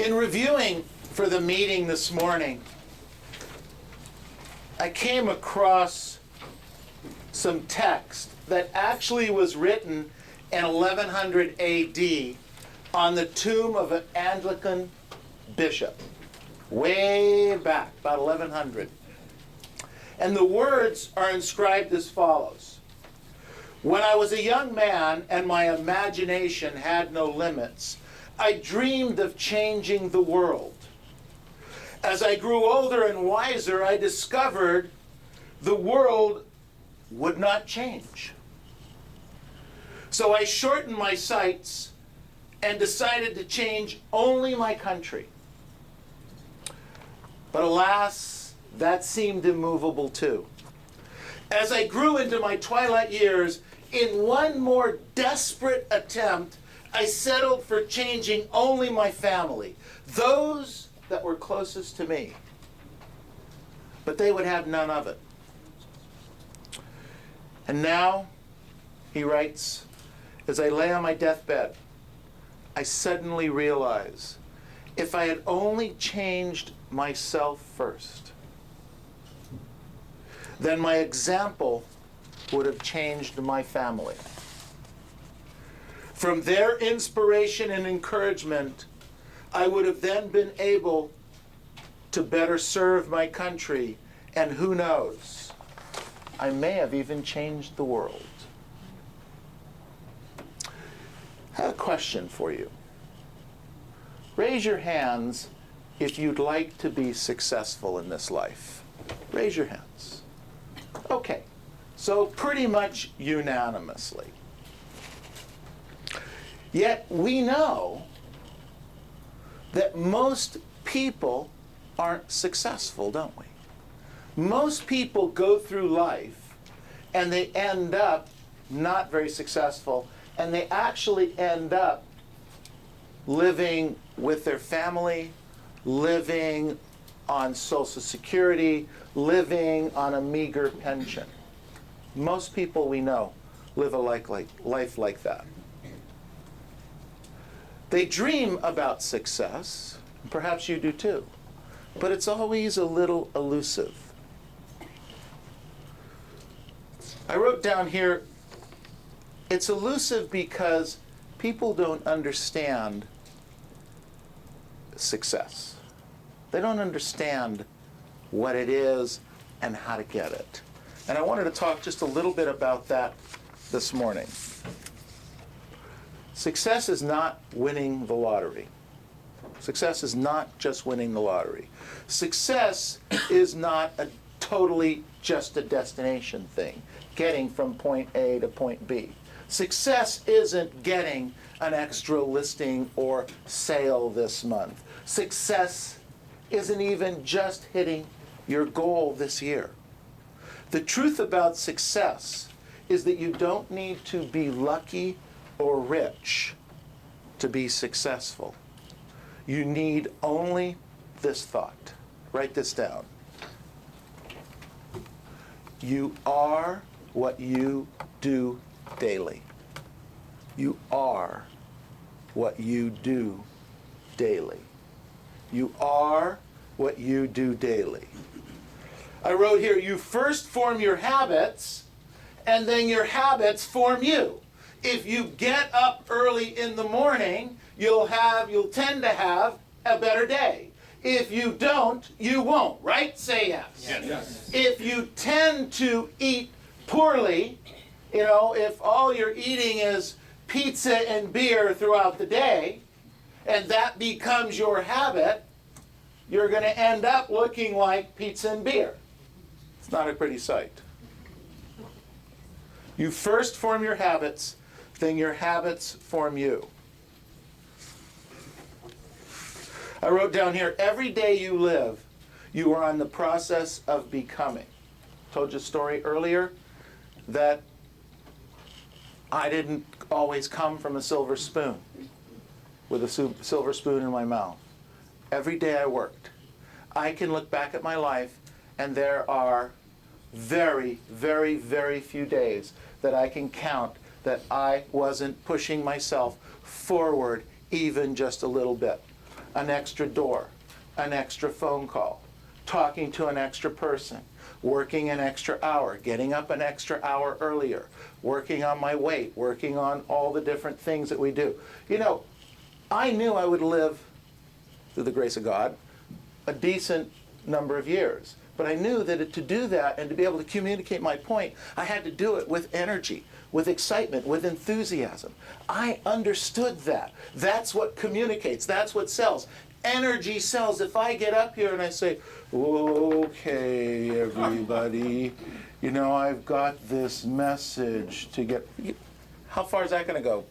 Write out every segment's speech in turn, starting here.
In reviewing for the meeting this morning, I came across some text that actually was written in 1100 AD on the tomb of an Anglican bishop, way back, about 1100. And the words are inscribed as follows: "When I was a young man and my imagination had no limits, I dreamed of changing the world. As I grew older and wiser, I discovered the world would not change. So I shortened my sights and decided to change only my country. But alas, that seemed immovable too. As I grew into my twilight years, in one more desperate attempt, I settled for changing only my family, those that were closest to me. But they would have none of it. And now," he writes, "as I lay on my deathbed, I suddenly realize if I had only changed myself first, then my example would have changed my family. From their inspiration and encouragement, I would have then been able to better serve my country, and who knows, I may have even changed the world." I have a question for you. Raise your hands if you'd like to be successful in this life. Raise your hands. Okay, so pretty much unanimously. Yet we know that most people aren't successful, don't we? Most people go through life and they end up not very successful, and they actually end up living with their family, living on Social Security, living on a meager pension. Most people we know live a life like that. They dream about success, perhaps you do too, but it's always a little elusive. I wrote down here, it's elusive because people don't understand success. They don't understand what it is and how to get it. And I wanted to talk just a little bit about that this morning. Success is not winning the lottery. Success is not just winning the lottery. Success is not totally just a destination thing, getting from point A to point B. Success isn't getting an extra listing or sale this month. Success isn't even just hitting your goal this year. The truth about success is that you don't need to be lucky or rich to be successful. You need only this thought. Write this down. You are what you do daily. You are what you do daily. You are what you do daily. I wrote here, you first form your habits, and then your habits form you. If you get up early in the morning, you'll tend to have a better day. If you don't, you won't, right? Say yes. Yes. If you tend to eat poorly, if all you're eating is pizza and beer throughout the day, and that becomes your habit, you're going to end up looking like pizza and beer. It's not a pretty sight. You first form your habits, then your habits form you. I wrote down here, every day you live, you are on the process of becoming. Told you a story earlier that I didn't always come from a silver spoon, with a silver spoon in my mouth. Every day I worked. I can look back at my life, and there are very, very, very few days that I can count that I wasn't pushing myself forward even just a little bit. an extra door, an extra phone call, talking to an extra person, working an extra hour, getting up an extra hour earlier, working on my weight, working on all the different things that we do. You know, I knew I would live, through the grace of God, a decent number of years. But I knew that to do that and to be able to communicate my point, I had to do it with energy, with excitement, with enthusiasm. I understood that. That's what communicates. That's what sells. Energy sells. If I get up here and I say, okay, everybody, you know, I've got this message to get... How far is that going to go?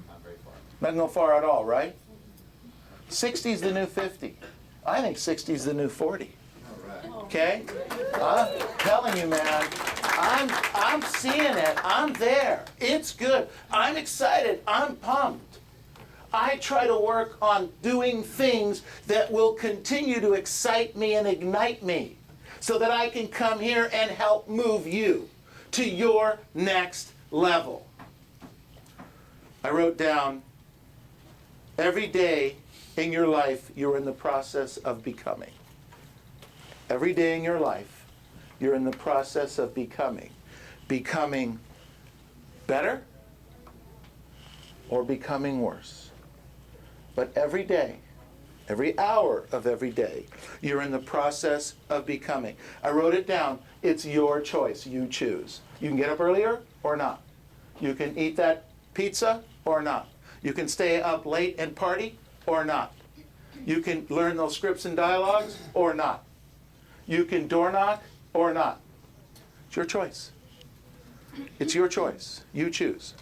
Not very far. Not going to go far at all, right? 60 is the new 50. I think 60 is the new 40. Okay? I'm telling you, man, I'm seeing it. I'm there. It's good. I'm excited. I'm pumped. I try to work on doing things that will continue to excite me and ignite me so that I can come here and help move you to your next level. I wrote down, every day in your life, you're in the process of becoming. Every day in your life, you're in the process of becoming. Becoming better or becoming worse. But every day, every hour of every day, you're in the process of becoming. I wrote it down. It's your choice. You choose. You can get up earlier or not. You can eat that pizza or not. You can stay up late and party or not. You can learn those scripts and dialogues or not. You can door knock or not. It's your choice. It's your choice. You choose.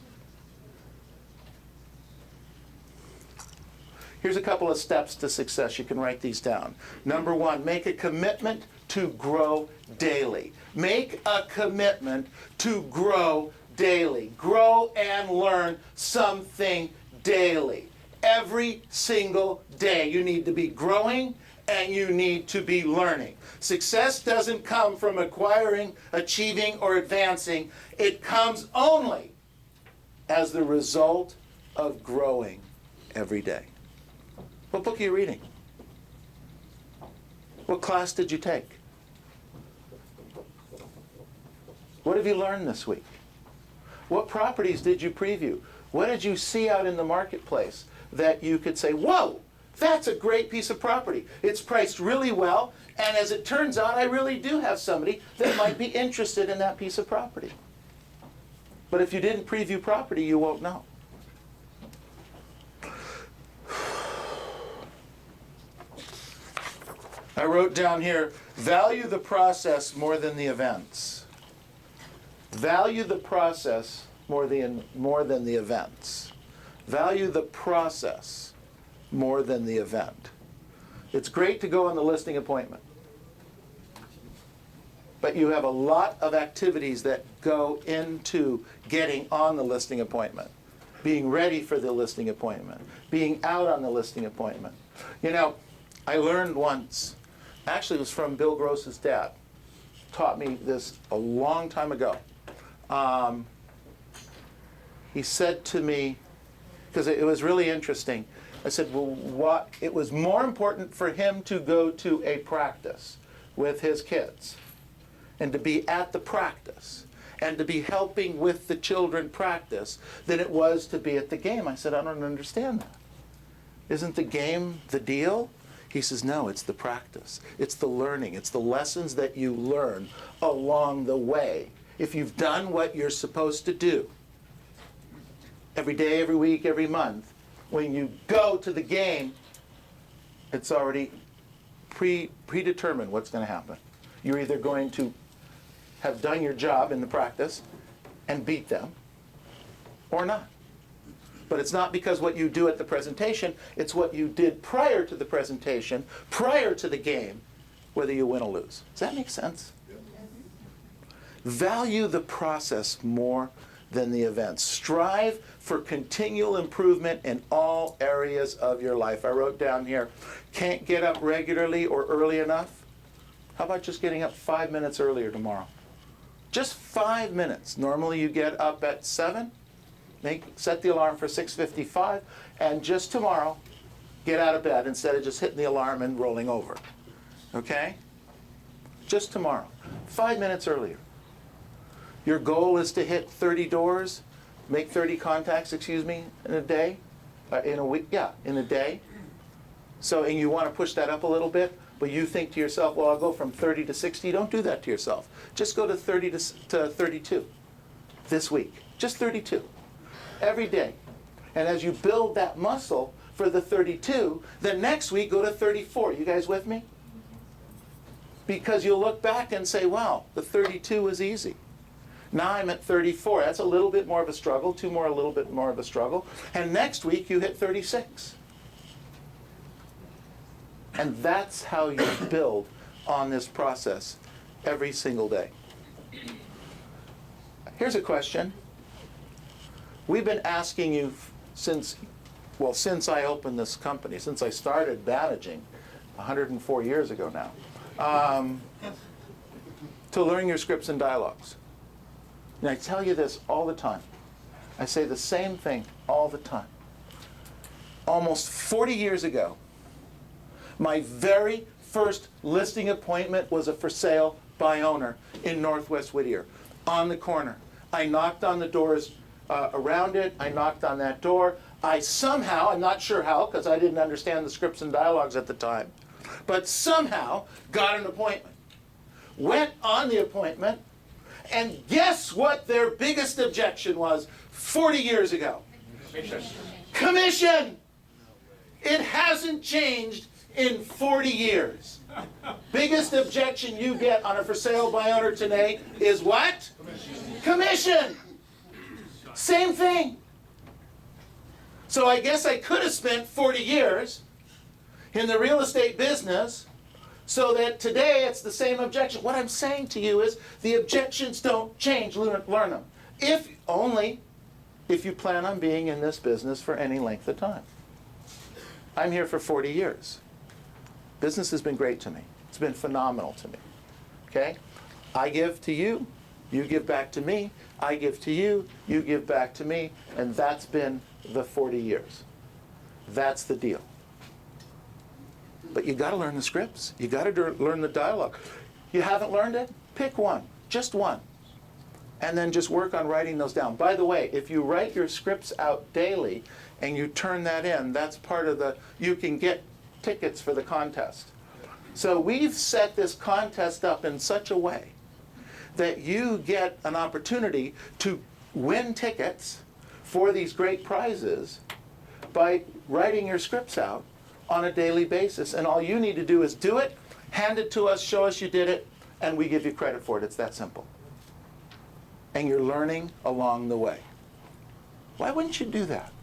Here's a couple of steps to success. You can write these down. Number one, make a commitment to grow daily. Make a commitment to grow daily. Grow and learn something daily. Every single day you need to be growing and you need to be learning. Success doesn't come from acquiring, achieving, or advancing. It comes only as the result of growing every day. What book are you reading? What class did you take? What have you learned this week? What properties did you preview? What did you see out in the marketplace that you could say, whoa, that's a great piece of property. It's priced really well, and as it turns out, I really do have somebody that might be interested in that piece of property. But if you didn't preview property, you won't know. I wrote down here, value the process more than the events. Value the process more than the events. Value the process more than the event. It's great to go on the listing appointment, but you have a lot of activities that go into getting on the listing appointment, being ready for the listing appointment, being out on the listing appointment. You know, I learned once, actually it was from Bill Gross's dad, taught me this a long time ago. He said to me, because it was really interesting, I said, well, it was more important for him to go to a practice with his kids and to be at the practice and to be helping with the children practice than it was to be at the game. I said, I don't understand that. Isn't the game the deal? He says, no, it's the practice. It's the learning. It's the lessons that you learn along the way. If you've done what you're supposed to do every day, every week, every month, when you go to the game, it's already predetermined what's going to happen. You're either going to have done your job in the practice and beat them or not. But it's not because what you do at the presentation, it's what you did prior to the presentation, prior to the game, whether you win or lose. Does that make sense? Value the process more than the events. Strive for continual improvement in all areas of your life. I wrote down here, can't get up regularly or early enough? How about just getting up 5 minutes earlier tomorrow? Just 5 minutes. Normally you get up at 7. Set the alarm for 6:55, and just tomorrow, get out of bed instead of just hitting the alarm and rolling over. Okay? Just tomorrow. 5 minutes earlier. Your goal is to hit 30 doors, make 30 contacts, in a day? In a week? Yeah, in a day. So, and you want to push that up a little bit, but you think to yourself, well, I'll go from 30 to 60. Don't do that to yourself. Just go to 30 to 32 this week. Just 32. Every day. And as you build that muscle for the 32, the next week go to 34. You guys with me? Because you'll look back and say, wow, the 32 was easy. Now I'm at 34. That's a little bit more of a struggle. 2 more, a little bit more of a struggle. And next week you hit 36. And that's how you build on this process every single day. Here's a question. We've been asking you since I opened this company, since I started managing 104 years ago now, to learn your scripts and dialogues. And I tell you this all the time. I say the same thing all the time. Almost 40 years ago, my very first listing appointment was a for sale by owner in Northwest Whittier, on the corner. I knocked on the doors around it. I knocked on that door. I somehow, I'm not sure how, because I didn't understand the scripts and dialogues at the time, but somehow got an appointment. Went on the appointment, and guess what their biggest objection was 40 years ago? Commission! It hasn't changed in 40 years. Biggest objection you get on a for sale by owner today is what? Commission! Same thing. So I guess I could have spent 40 years in the real estate business so that today it's the same objection. What I'm saying to you is the objections don't change. Learn them. Only if you plan on being in this business for any length of time. I'm here for 40 years. Business has been great to me. It's been phenomenal to me. Okay? I give to you, you give back to me. I give to you, you give back to me. And that's been the 40 years. That's the deal. But you got to learn the scripts. You got to learn the dialogue. You haven't learned it? Pick one. Just one. And then just work on writing those down. By the way, if you write your scripts out daily and you turn that in, that's part of you can get tickets for the contest. So we've set this contest up in such a way that you get an opportunity to win tickets for these great prizes by writing your scripts out on a daily basis. And all you need to do is do it, hand it to us, show us you did it, and we give you credit for it. It's that simple. And you're learning along the way. Why wouldn't you do that?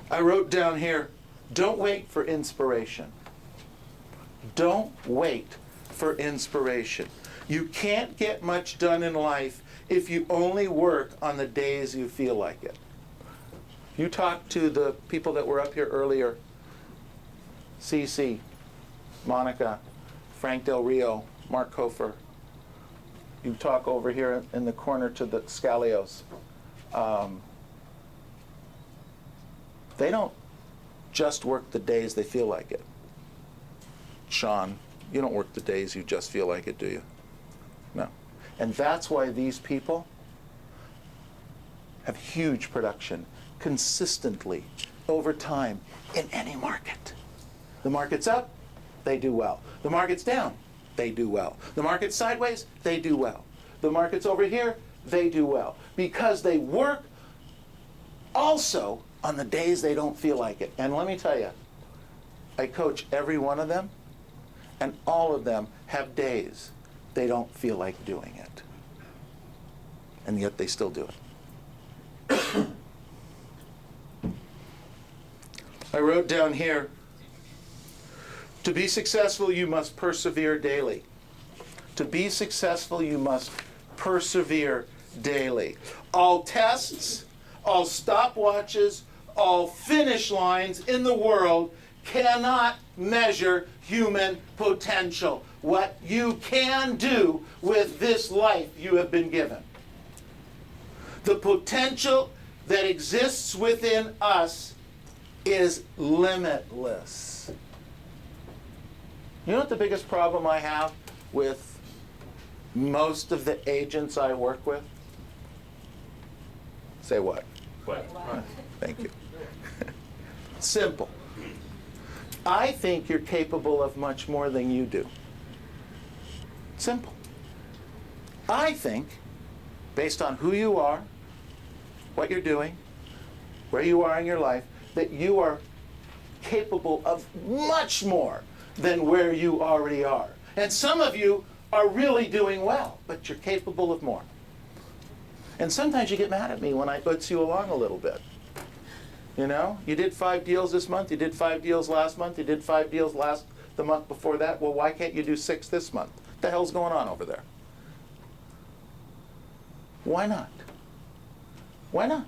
I wrote down here, don't wait for inspiration. Don't wait for inspiration. You can't get much done in life if you only work on the days you feel like it. You talk to the people that were up here earlier, Cece, Monica, Frank Del Rio, Mark Hofer. You talk over here in the corner to the Scalios. They don't just work the days they feel like it. Sean, you don't work the days you just feel like it, do you? No. And that's why these people have huge production consistently over time in any market. The market's up, they do well. The market's down, they do well. The market's sideways, they do well. The market's over here, they do well. Because they work also on the days they don't feel like it. And let me tell you, I coach every one of them, and all of them have days they don't feel like doing it. And yet they still do it. I wrote down here, to be successful, you must persevere daily. To be successful, you must persevere daily. All tests, all stopwatches, all finish lines in the world cannot measure human potential. What you can do with this life you have been given. The potential that exists within us is limitless. You know what the biggest problem I have with most of the agents I work with? Say what? What? Thank you. Simple. I think you're capable of much more than you do. Simple. I think, based on who you are, what you're doing, where you are in your life, that you are capable of much more than where you already are. And some of you are really doing well, but you're capable of more. And sometimes you get mad at me when I put you along a little bit. You know, you did 5 deals this month, you did 5 deals last month, you did 5 deals the month before that. Well, why can't you do 6 this month? What the hell's going on over there? Why not? Why not?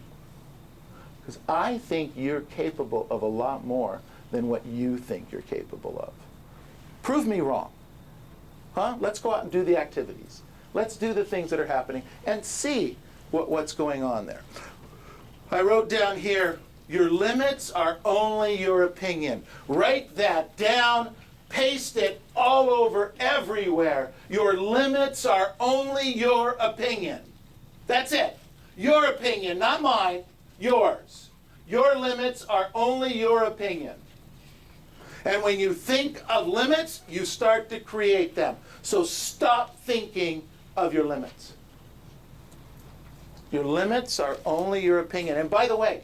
Because I think you're capable of a lot more than what you think you're capable of. Prove me wrong. Huh? Let's go out and do the activities. Let's do the things that are happening and see what's going on there. I wrote down here, your limits are only your opinion. Write that down, paste it all over everywhere. Your limits are only your opinion. That's it. Your opinion, not mine, yours. Your limits are only your opinion. And when you think of limits, you start to create them. So stop thinking of your limits. Your limits are only your opinion. And by the way,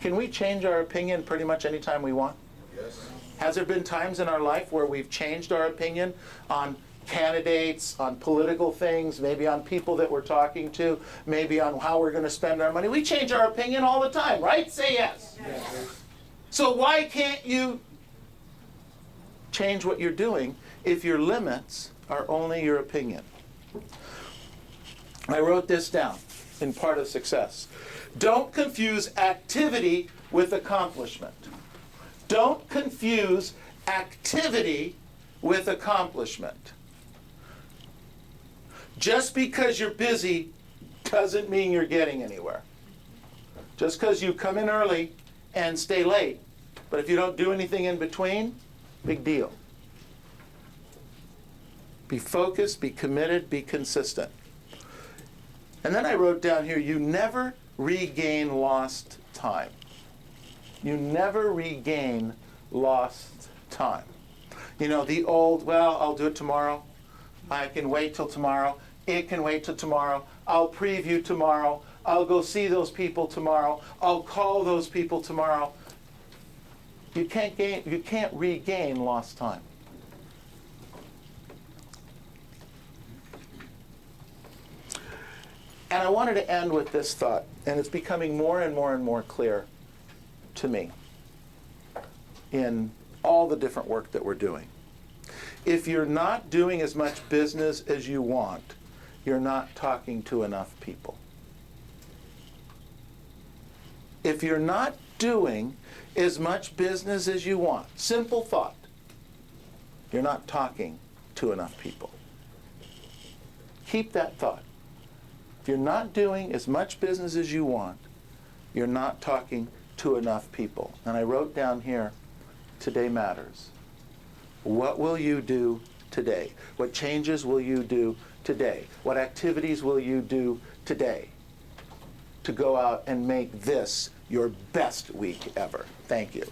can we change our opinion pretty much anytime we want? Yes. Has there been times in our life where we've changed our opinion on candidates, on political things, maybe on people that we're talking to, maybe on how we're going to spend our money? We change our opinion all the time, right? Say yes. Yes. So why can't you change what you're doing if your limits are only your opinion? I wrote this down in part of success. Don't confuse activity with accomplishment. Don't confuse activity with accomplishment. Just because you're busy doesn't mean you're getting anywhere. Just because you come in early and stay late, but if you don't do anything in between, big deal. Be focused, be committed, be consistent. And then I wrote down here, you never regain lost time. You never regain lost time. You know, the old, well, I'll do it tomorrow. I can wait till tomorrow. It can wait till tomorrow. I'll preview tomorrow. I'll go see those people tomorrow. I'll call those people tomorrow. You can't regain lost time. And I wanted to end with this thought, and it's becoming more and more and more clear to me in all the different work that we're doing. If you're not doing as much business as you want, you're not talking to enough people. If you're not doing as much business as you want, simple thought, you're not talking to enough people. Keep that thought. If you're not doing as much business as you want, you're not talking to enough people. And I wrote down here, today matters. What will you do today? What changes will you do today? What activities will you do today to go out and make this your best week ever? Thank you.